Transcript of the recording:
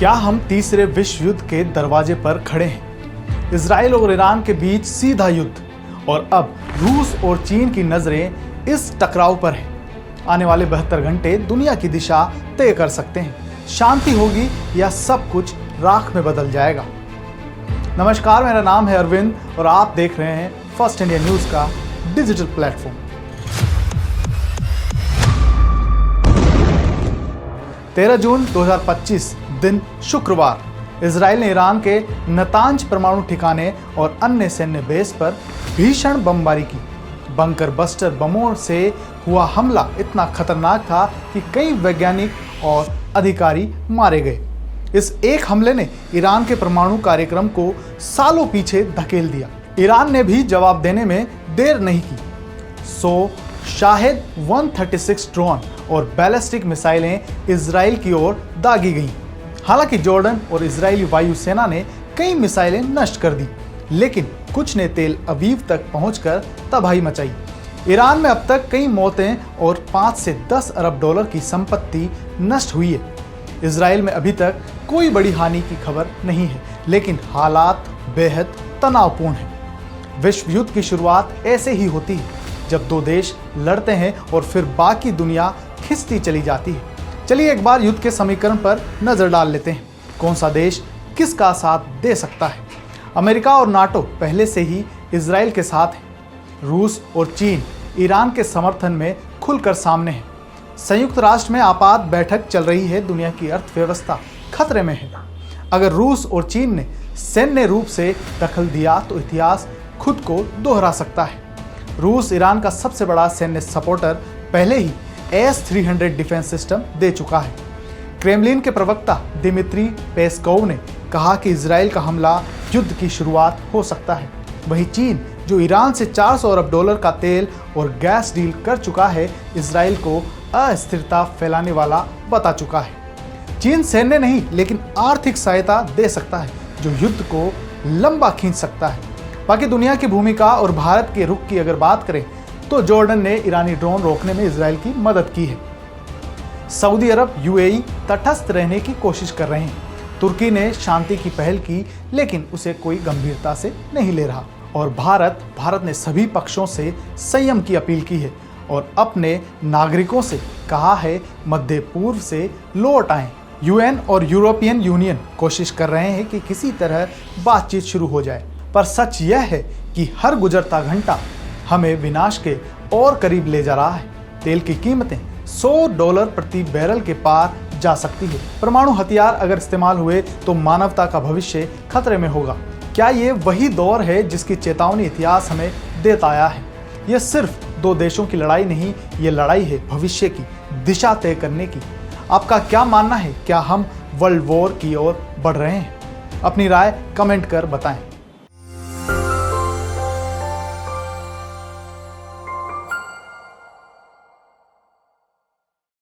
क्या हम तीसरे विश्व युद्ध के दरवाजे पर खड़े हैं? इजराइल और ईरान के बीच सीधा युद्ध, और अब रूस और चीन की नजरें इस टकराव पर हैं। आने वाले 72 घंटे दुनिया की दिशा तय कर सकते हैं। शांति होगी या सब कुछ राख में बदल जाएगा। नमस्कार, मेरा नाम है अरविंद और आप देख रहे हैं फर्स्ट इंडिया न्यूज का डिजिटल प्लेटफॉर्म। 13 जून 2025 दिन शुक्रवार इजराइल ने ईरान के नतांज परमाणु ठिकाने और अन्य सैन्य बेस पर भीषण बमबारी की। बंकर बस्टर बमों से हुआ हमला इतना खतरनाक था कि कई वैज्ञानिक और अधिकारी मारे गए। इस एक हमले ने ईरान के परमाणु कार्यक्रम को सालों पीछे धकेल दिया। ईरान ने भी जवाब देने में देर नहीं की। शाहेद 136 ड्रोन और बैलिस्टिक मिसाइलें इजराइल की ओर दागी गईं। हालांकि जॉर्डन और इजरायली वायुसेना ने कई मिसाइलें नष्ट कर दी, लेकिन कुछ ने तेल अवीव तक पहुंचकर तबाही मचाई। ईरान में अब तक कई मौतें और 5 से 10 अरब डॉलर की संपत्ति नष्ट हुई है। इजराइल में अभी तक कोई बड़ी हानि की खबर नहीं है, लेकिन हालात बेहद तनावपूर्ण हैं। विश्व युद्ध की शुरुआत ऐसे ही होती है, जब दो देश लड़ते हैं और फिर बाकी दुनिया खिंचती चली जाती है। चलिए एक बार युद्ध के समीकरण पर नजर डाल लेते हैं। कौन सा देश किसका साथ दे सकता है? अमेरिका और नाटो पहले से ही इजराइल के साथ हैं। रूस और चीन ईरान के समर्थन में खुलकर सामने हैं। संयुक्त राष्ट्र में आपात बैठक चल रही है। दुनिया की अर्थव्यवस्था खतरे में है। अगर रूस और चीन ने सैन्य रूप से दखल दिया तो इतिहास खुद को दोहरा सकता है। रूस ईरान का सबसे बड़ा सैन्य सपोर्टर पहले ही S-300 डिफेंस सिस्टम दे चुका है। क्रेमलिन के प्रवक्ता दिमित्री पेस्कोव ने कहा कि इजराइल का हमला युद्ध की शुरुआत हो सकता है। वहीं चीन, जो ईरान से 400 अरब डॉलर का तेल और गैस डील कर चुका है, इजराइल को अस्थिरता फैलाने वाला बता चुका है। चीन सैन्य नहीं लेकिन आर्थिक सहायता दे सकता है, जो युद्ध को लंबा खींच सकता है। बाकी दुनिया की भूमिका और भारत के रुख की अगर बात करें तो जॉर्डन ने ईरानी ड्रोन रोकने में इजराइल की मदद की है। सऊदी अरब, UAE तटस्थ रहने की कोशिश कर रहे हैं। तुर्की ने शांति की पहल की, लेकिन उसे कोई गंभीरता से नहीं ले रहा। और भारत ने सभी पक्षों से संयम की अपील की है और अपने नागरिकों से कहा है मध्य पूर्व से लौट आएं। UN और यूरोपियन यूनियन कोशिश कर रहे हैं कि किसी तरह बातचीत शुरू हो जाए, पर सच यह है कि हर गुजरता घंटा हमें विनाश के और करीब ले जा रहा है। तेल की कीमतें $100 प्रति बैरल के पार जा सकती है। परमाणु हथियार अगर इस्तेमाल हुए तो मानवता का भविष्य खतरे में होगा। क्या ये वही दौर है जिसकी चेतावनी इतिहास हमें देता आया है? यह सिर्फ दो देशों की लड़ाई नहीं, ये लड़ाई है भविष्य की दिशा तय करने की। आपका क्या मानना है? क्या हम वर्ल्ड वॉर की ओर बढ़ रहे हैं? अपनी राय कमेंट कर बताएं।